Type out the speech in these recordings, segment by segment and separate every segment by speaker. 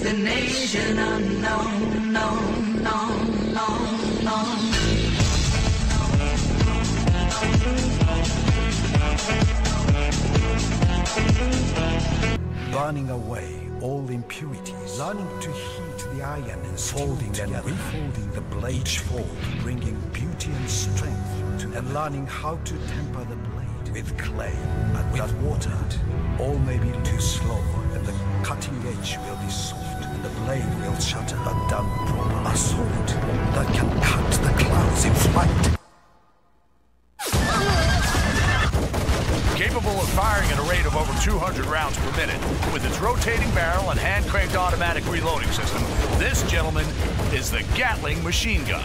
Speaker 1: destination unknown, known, known, known, known.
Speaker 2: Burning away all impurities, learning to heat the iron and folding and refolding the blade fold, bringing beauty and strength to, and learning how to temper the blade with clay and with water. All may be too slow, and the cutting edge will be soft, and the blade will shatter a done proper. A sword that can cut the clouds in flight.
Speaker 3: Capable of firing at a rate of over 200 rounds per minute, with its rotating barrel and hand-cranked automatic reloading system, this, gentleman, is the Gatling machine gun.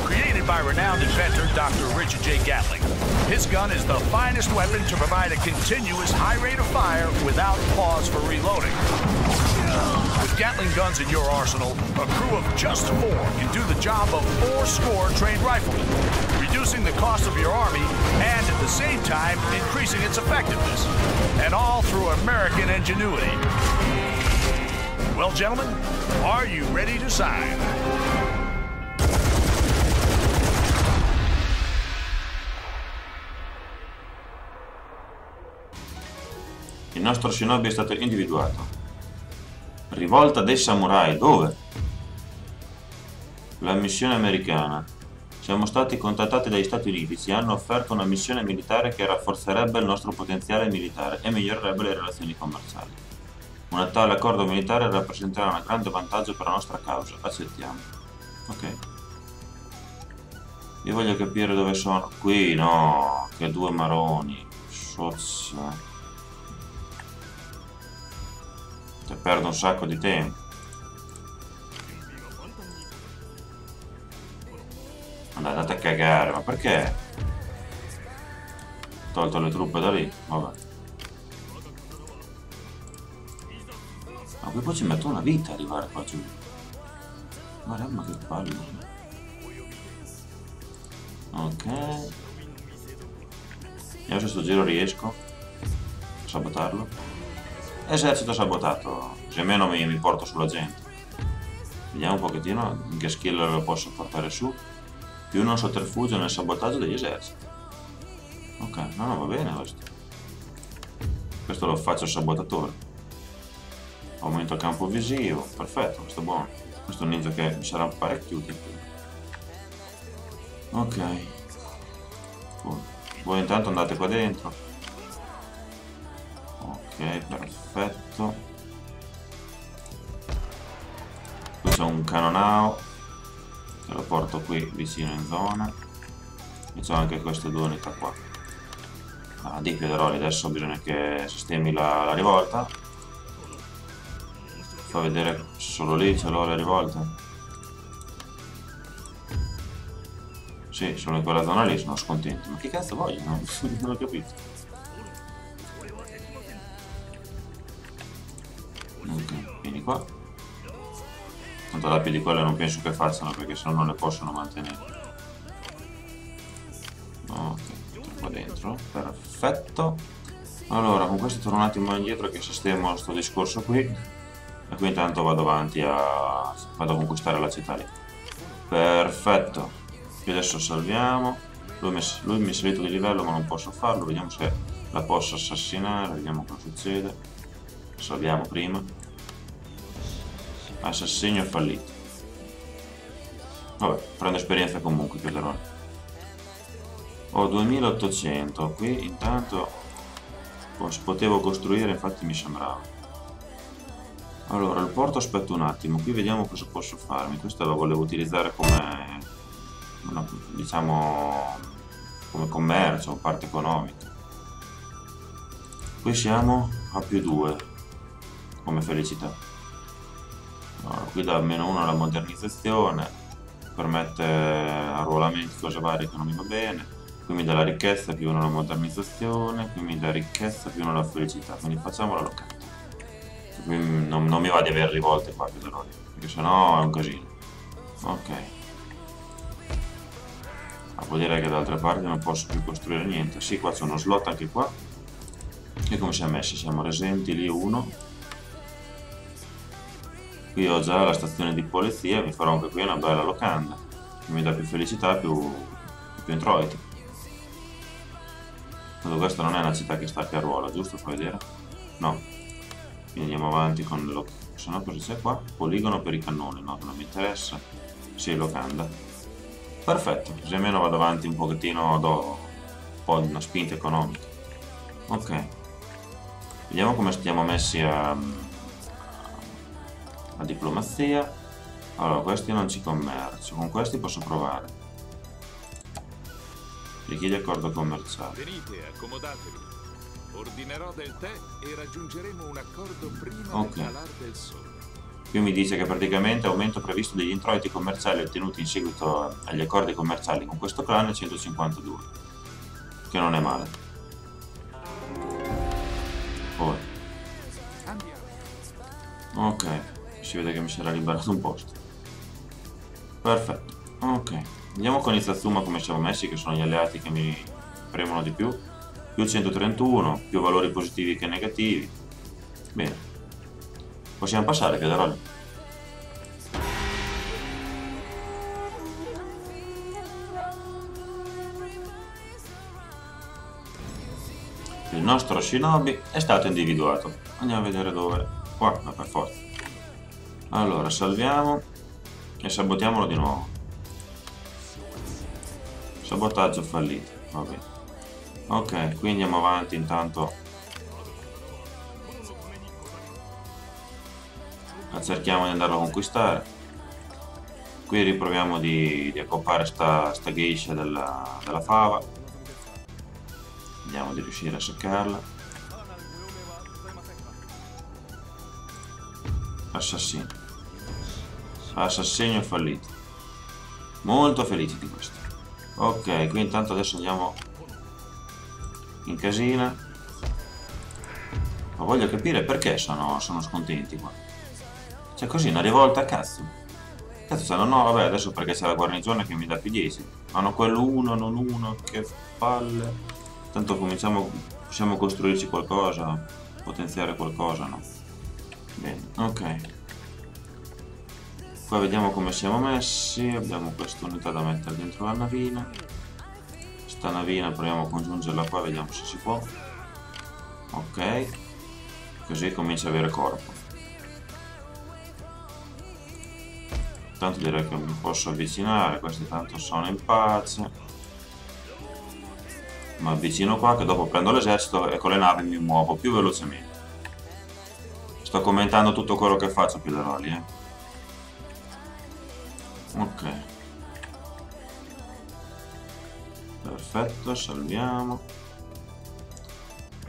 Speaker 3: Created by renowned inventor Dr. Richard J. Gatling, his gun is the finest weapon to provide a continuous high rate of fire without pause for reloading. With Gatling guns in your arsenal, a crew of just 4 can do the job of 4 trained riflemen, reducing the cost of your army and at the same time increasing its effectiveness. And all through American ingenuity. Well, gentlemen, are you ready to sign?
Speaker 4: Il nostro shinobi è stato individuato. Rivolta dei samurai, dove? La missione americana. Siamo stati contattati dagli Stati Uniti, ci hanno offerto una missione militare che rafforzerebbe il nostro potenziale militare e migliorerebbe le relazioni commerciali. Un tale accordo militare rappresenterà un grande vantaggio per la nostra causa, accettiamo. Ok. Io voglio capire dove sono. Qui no, che 2 maroni. Sozza. Perdo un sacco di tempo. Andate a cagare, ma perché? Ho tolto le truppe da lì, vabbè. Ma poi ci metto una vita a arrivare qua giù. Maremma che palle. Ok. Io se sto giro riesco a sabotarlo. Esercito sabotato, se almeno mi porto sulla gente. Vediamo un pochettino in che skill lo posso portare su. Più non sotterfugio nel sabotaggio degli eserciti. Ok, no, va bene questo. Questo lo faccio sabotatore. Aumento il campo visivo, perfetto, questo è buono. Questo è un ninja che mi sarà parecchio utile. Ok. Voi intanto andate qua dentro. Ok, perfetto. Qui c'è un canonao che lo porto qui vicino in zona. E c'ho anche queste 2 unità qua. Di Piederoli, adesso bisogna che sistemi la rivolta. Fa vedere solo lì ce l'ho le rivolte. Sì, sono in quella zona lì, sono scontento. Ma che cazzo vogliono? Non ho capito. Ok, vieni qua. Tanto l'api di quelle non penso che facciano perché sennò non le possono mantenere. Ok, qua dentro, perfetto. Allora, con questo torno un attimo indietro che sistemo questo discorso qui. E qui intanto vado avanti vado a conquistare la città lì. Perfetto. Qui adesso salviamo. Lui mi è salito di livello ma non posso farlo. Vediamo se la posso assassinare. Vediamo cosa succede. Salviamo prima. Assassinio fallito. Vabbè, prendo esperienza comunque, Piederoli. Ho 2800. Qui intanto potevo costruire, infatti mi sembrava. Allora, il porto aspetto un attimo. Qui vediamo cosa posso farmi. Questa la volevo utilizzare come diciamo come commercio, parte economica. Qui siamo a +2 come felicità. Allora, qui da -1 alla modernizzazione, permette arruolamenti, cose varie che non mi va bene. Qui mi dà la ricchezza +1 alla modernizzazione, qui mi dà ricchezza +1 alla felicità, quindi facciamo la locata. Qui non mi va di avere rivolte qua più dolori, perché sennò è un casino. Ok. Vuol dire che da altre parti non posso più costruire niente. Sì, qua c'è uno slot anche qua. E come siamo messi? Siamo resenti lì 1. Qui ho già la stazione di polizia, mi farò anche qui una bella locanda, che mi dà più felicità e più introiti. Tanto questa non è una città che sta a ruolo, giusto? Fai vedere? No. Quindi andiamo avanti con lo... se no cosa c'è qua? Poligono per i cannoni, no, non mi interessa. Sì, locanda. Perfetto, così almeno vado avanti un pochettino, do un po' di una spinta economica. Ok. Vediamo come stiamo messi a diplomazia. Allora, questi non ci commercio, con questi posso provare. Richiede accordo commerciale.
Speaker 5: Venite, accomodatevi. Ordinerò del tè e raggiungeremo un accordo prima del calar del sole.
Speaker 4: Qui mi dice che praticamente aumento previsto degli introiti commerciali ottenuti in seguito agli accordi commerciali con questo clan è 152, che non è male. Poi ok, si vede che mi si era liberato un posto. Perfetto. Ok, andiamo con Izazuma come siamo messi, che sono gli alleati che mi premono di più. Più 131, più valori positivi che negativi. Bene. Possiamo passare, Piederoli? Il nostro shinobi è stato individuato. Andiamo a vedere dove. Qua, ma per forza. Allora, salviamo e sabotiamolo di nuovo. Sabotaggio fallito, va bene. Ok, qui andiamo avanti intanto. Cerchiamo di andarlo a conquistare. Qui riproviamo di accoppare sta geisha della fava. Vediamo di riuscire a seccarla. Assassino. Assassinio fallito. Molto felici di questo. Ok, qui intanto adesso andiamo in casina. Ma voglio capire perché sono scontenti qua. Cioè così, una rivolta a cazzo. Cazzo, cioè, no, vabbè, adesso perché c'è la guarnigione che mi dà più 10. Hanno quello 1, non 1, che palle. Tanto possiamo costruirci qualcosa, potenziare qualcosa, no? Bene, ok. Qua vediamo come siamo messi. Abbiamo questa unità da mettere dentro la navina. Sta navina proviamo a congiungerla qua, vediamo se si può. Ok. Così comincia a avere corpo. Tanto direi che mi posso avvicinare, questi tanto sono in pace. Mi avvicino qua che dopo prendo l'esercito e con le navi mi muovo più velocemente. Sto commentando tutto quello che faccio, Piederoli, Ok. Perfetto, salviamo.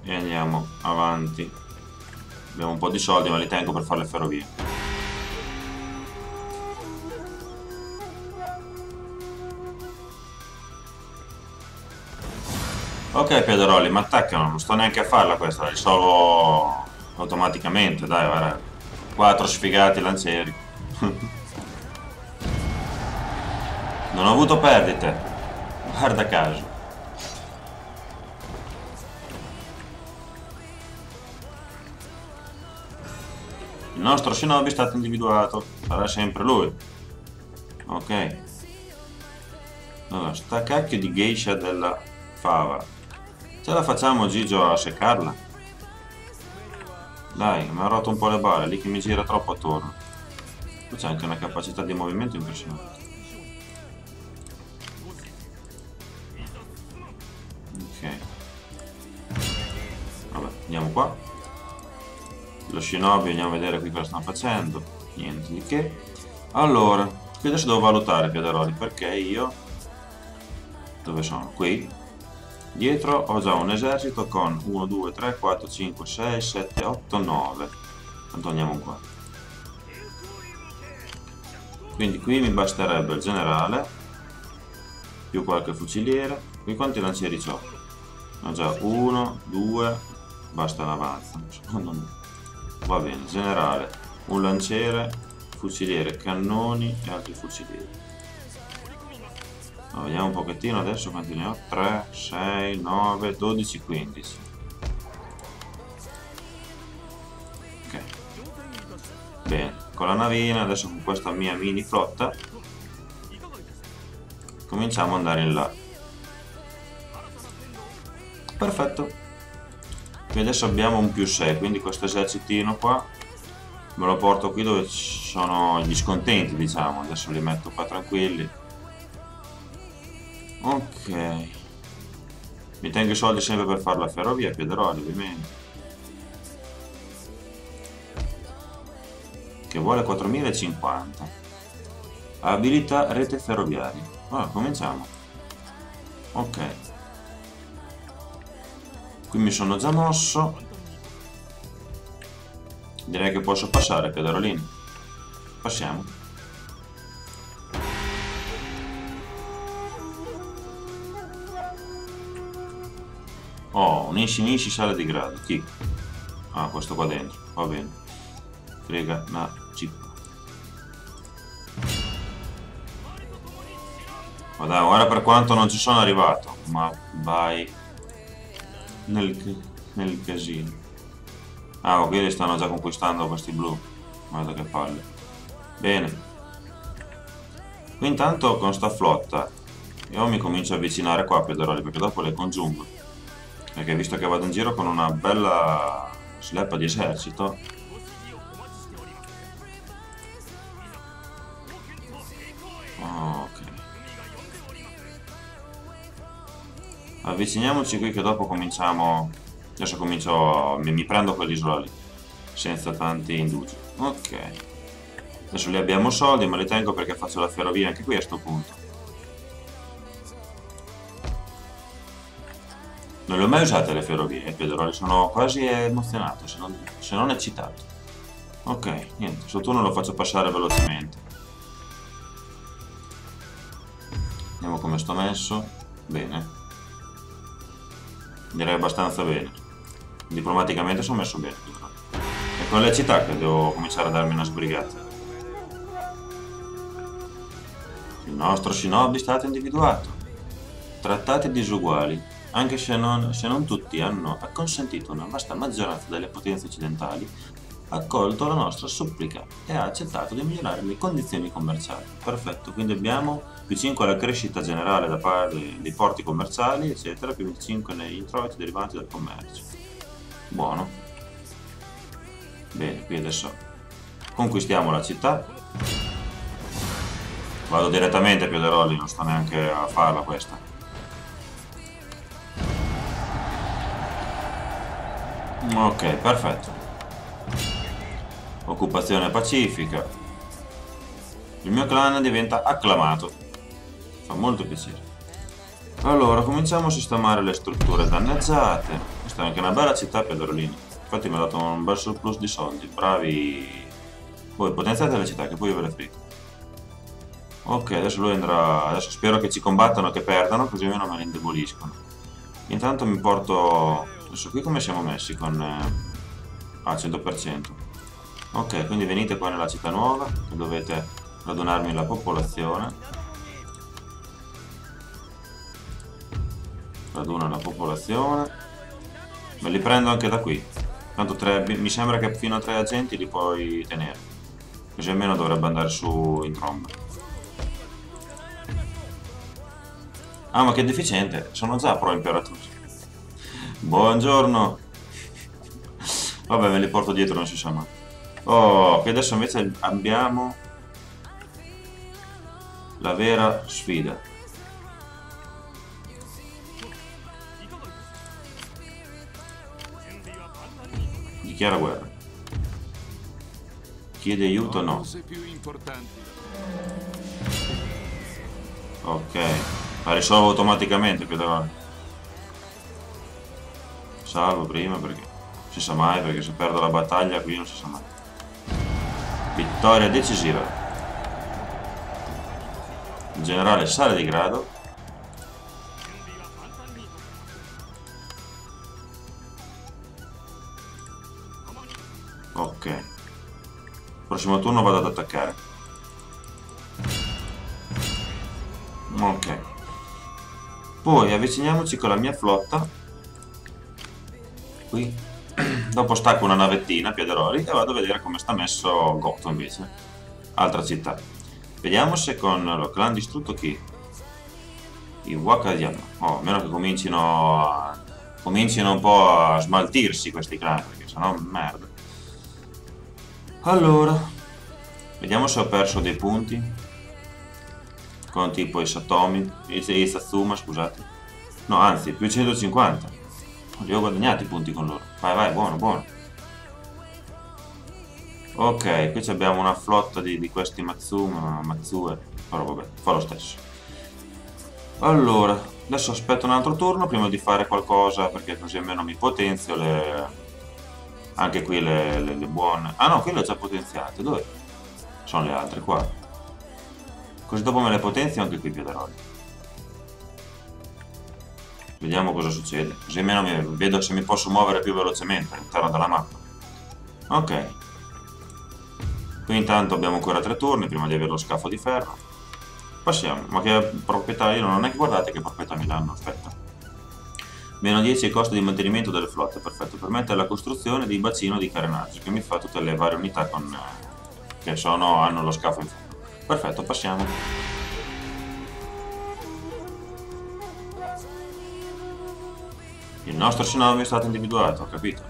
Speaker 4: E andiamo avanti. Abbiamo un po' di soldi ma li tengo per fare le ferrovie. Ok Piederoli, mi attaccano, non sto neanche a farla questa, la risolvo automaticamente, dai, guarda. 4 sfigati lancieri. Non ho avuto perdite, guarda caso. Il nostro shinobi è stato individuato, sarà sempre lui. Ok. Allora, sta cacchio di geisha della fava. Ce la facciamo Gigio a seccarla? Dai, mi ha rotto un po' le balle, lì che mi gira troppo attorno. Qui c'è anche una capacità di movimento impressionante. Ok. Vabbè, andiamo qua. Lo shinobi, andiamo a vedere qui cosa stanno facendo. Niente di che. Allora, qui adesso devo valutare Piederoli, perché io... Dove sono? Qui. Dietro ho già un esercito con 1, 2, 3, 4, 5, 6, 7, 8, 9. Tanto andiamo qua. Quindi qui mi basterebbe il generale, più qualche fuciliere. Qui quanti lancieri ho? Ho già 1, 2, basta l'avanza. Secondo me. Va bene, generale, un lanciere, fuciliere, cannoni e altri fucilieri. Vediamo un pochettino adesso quanti ne ho. 3, 6, 9, 12, 15. Ok. Bene, con la navina. Adesso con questa mia mini flotta cominciamo ad andare in là. Perfetto. Qui adesso abbiamo un +6, quindi questo esercitino qua me lo porto qui dove ci sono gli scontenti, diciamo. Adesso li metto qua tranquilli. Ok. Mi tengo i soldi sempre per fare la ferrovia, Piederoli ovviamente, che vuole 4050. Abilità rete ferroviaria. Allora, cominciamo. Ok. Qui mi sono già mosso. Direi che posso passare, Piederolini. Passiamo. Oh, un Nishi sale di grado. Chi? Ah, questo qua dentro. Va bene. Frega una cippa. Ma dai, guarda per quanto non ci sono arrivato. Ma vai nel casino. Ah, qui li stanno già conquistando questi blu. Guarda che palle. Bene. Qui intanto con sta flotta io mi comincio a avvicinare qua a Piederoli, perché dopo le congiungo. Perché visto che vado in giro con una bella sleppa di esercito, ok, avviciniamoci qui che dopo cominciamo. Adesso comincio, mi prendo quell'isola lì senza tanti indugi. Ok, adesso lì abbiamo soldi, ma li tengo perché faccio la ferrovia anche qui a sto punto. Non le ho mai usate le ferrovie, Piederoli, sono quasi emozionato, se non eccitato. Ok, niente, sto turno lo faccio passare velocemente. Vediamo come sto messo. Bene. Direi abbastanza bene. Diplomaticamente sono messo bene. È con le città che devo cominciare a darmi una sbrigata. Il nostro shinobi è stato individuato. Trattati disuguali. Anche se non tutti hanno acconsentito, una vasta maggioranza delle potenze occidentali ha accolto la nostra supplica e ha accettato di migliorare le condizioni commerciali. Perfetto, quindi abbiamo +5 alla crescita generale da parte dei porti commerciali, eccetera, +5 negli introiti derivanti dal commercio. Buono. Bene, qui adesso conquistiamo la città. Vado direttamente a Piederoli, non sto neanche a farla questa. Ok, perfetto. Occupazione pacifica. Il mio clan diventa acclamato. Fa molto piacere. Allora, cominciamo a sistemare le strutture danneggiate. Questa è anche una bella città, Piederolini. Infatti mi ha dato un bel surplus di soldi. Bravi. Voi potenziate le città, che poi io ve le frigo. Ok, adesso lui andrà. Adesso spero che ci combattano, che perdano, così almeno me ne indeboliscono. Intanto mi porto. Adesso qui come siamo messi con 100%. Ok, quindi venite qua nella città nuova, che dovete radunarmi la popolazione. Raduno la popolazione. Me li prendo anche da qui. Tanto mi sembra che fino a 3 agenti li puoi tenere. Così almeno dovrebbe andare su in tromba. Ah, ma che deficiente, sono già pro imperatori. Buongiorno. Vabbè, me li porto dietro, non si sa mai. Oh, che adesso invece abbiamo la vera sfida. Dichiara guerra. Chiede aiuto o no? Ok, la risolvo automaticamente, Piederoli. Salvo prima perché non si sa mai, perché se perdo la battaglia qui non si sa mai. Vittoria decisiva. Il generale sale di grado. Ok. Prossimo turno vado ad attaccare. Ok. Poi avviciniamoci con la mia flotta qui Dopo stacco una navettina, Piederoli, e vado a vedere come sta messo Goto invece. Altra città. Vediamo se con lo clan distrutto chi? I Wakayama. Oh, a meno che comincino un po' a smaltirsi questi clan, perché sennò merda. Allora, vediamo se ho perso dei punti. Con tipo i Satomi, i Satsuma, scusate. No, anzi, più 150. Li ho guadagnati i punti con loro. Vai, vai, buono, buono. Ok, qui abbiamo una flotta di questi Matsue, però vabbè, fa lo stesso. Allora, adesso aspetto un altro turno prima di fare qualcosa, perché così almeno mi potenzio anche qui le buone. Ah no, qui le ho già potenziate, dove? Sono le altre qua. Così dopo me le potenzio anche qui, Piederoli. Vediamo cosa succede, così almeno vedo se mi posso muovere più velocemente all'interno della mappa. Ok. Qui intanto abbiamo ancora 3 turni prima di avere lo scafo di ferro. Passiamo, ma che proprietà? Io non è che guardate che proprietà mi danno, aspetta. Meno 10 il costo di mantenimento delle flotte, perfetto. Permette la costruzione di bacino di carenaggio, che mi fa tutte le varie unità che hanno lo scafo in ferro. Perfetto, passiamo. Il nostro Shinobi è stato individuato, ho capito.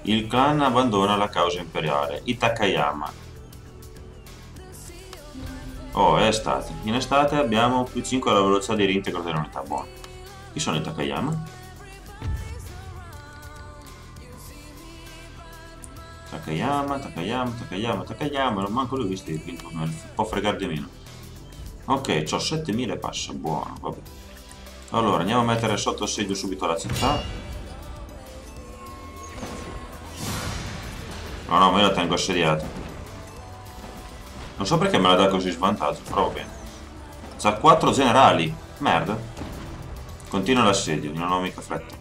Speaker 4: Il clan abbandona la causa imperiale. I Takayama. Oh, è estate. In estate abbiamo più 5 alla velocità di reintegro delle unità. Buono. Chi sono i Takayama? Takayama. Non manco lui visti. Può fregare di meno. Ok, ho 7000 e passa. Buono, vabbè. Allora, andiamo a mettere sotto assedio subito la città. No, ma io la tengo assediata. Non so perché me la dà così svantaggio, però va bene. C'ha 4 generali. Merda. Continua l'assedio, non ho mica fretta.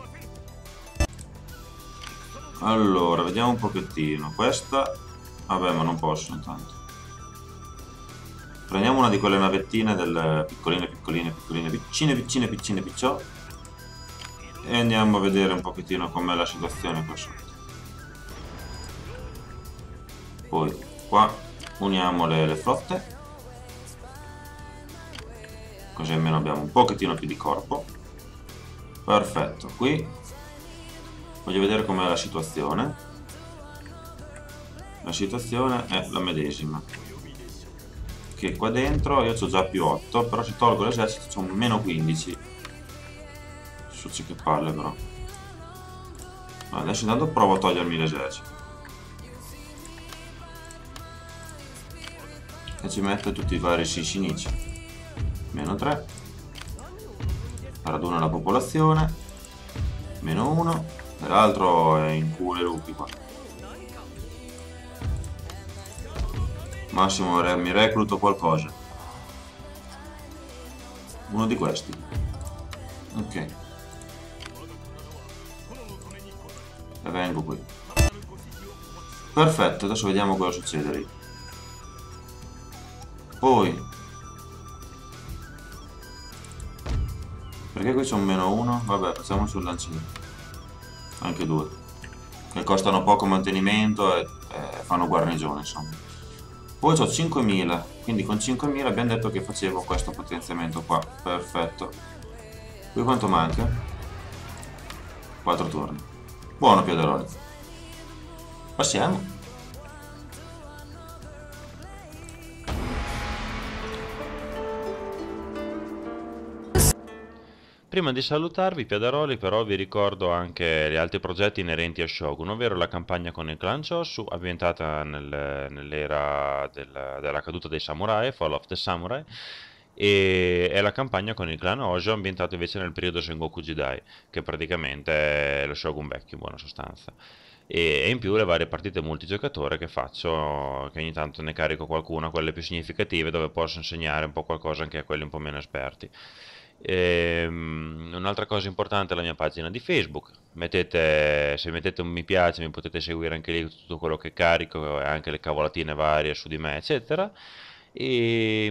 Speaker 4: Allora, vediamo un pochettino. Questa... Vabbè, ma non posso intanto. Prendiamo una di quelle navettine delle piccine, piccine, picciò. E andiamo a vedere un pochettino com'è la situazione qua sotto. Poi, qua uniamo le flotte. Così almeno abbiamo un pochettino più di corpo. Perfetto, qui voglio vedere com'è la situazione. La situazione è la medesima. Che qua dentro io ho già più 8, però se tolgo l'esercito ho meno 15. Succe che palle però. Adesso intanto provo a togliermi l'esercito. E ci mette tutti i vari Shinichi. Meno 3. Raduna la popolazione. Meno 1. E l'altro è in culo e lupi qua. Massimo mi recluto qualcosa. Uno di questi. Ok. E vengo qui. Perfetto, adesso vediamo cosa succede lì. Poi perché qui c'è un meno 1? Vabbè, facciamoci un lanciere. Anche 2. Che costano poco mantenimento e fanno guarnigione, insomma. Poi ho 5.000, quindi con 5.000 abbiamo detto che facevo questo potenziamento qua. Perfetto. Qui quanto manca? 4 turni. Buono, Piederoli. Passiamo.
Speaker 6: Prima di salutarvi, Piederoli, però vi ricordo anche gli altri progetti inerenti a Shogun, ovvero la campagna con il clan Chosu, ambientata nell'era della caduta dei samurai, Fall of the Samurai, e la campagna con il clan Hojo, ambientata invece nel periodo Sengoku Jidai, che praticamente è lo Shogun vecchio in buona sostanza. E in più le varie partite multigiocatore che faccio, che ogni tanto ne carico qualcuna, quelle più significative, dove posso insegnare un po' qualcosa anche a quelli un po' meno esperti. Un'altra cosa importante è la mia pagina di Facebook. Se mettete un mi piace mi potete seguire anche lì tutto quello che carico e anche le cavolatine varie su di me eccetera. E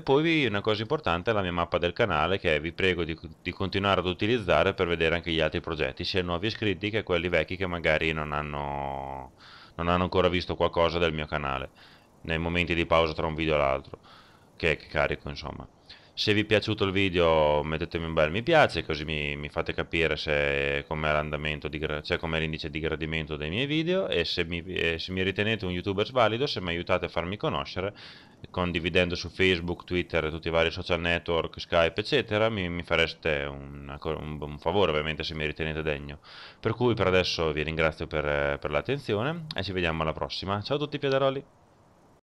Speaker 6: poi una cosa importante è la mia mappa del canale, che vi prego di continuare ad utilizzare per vedere anche gli altri progetti, sia nuovi iscritti che quelli vecchi che magari non hanno ancora visto qualcosa del mio canale, nei momenti di pausa tra un video e l'altro, che carico insomma. Se vi è piaciuto il video mettetemi un bel mi piace, così mi fate capire se com'è l'andamento, cioè com'è l'indice di gradimento dei miei video, e se mi ritenete un youtuber valido, se mi aiutate a farmi conoscere, condividendo su Facebook, Twitter, tutti i vari social network, Skype, eccetera, mi fareste un favore, ovviamente, se mi ritenete degno. Per cui per adesso vi ringrazio per l'attenzione e ci vediamo alla prossima. Ciao a tutti, Piederoli!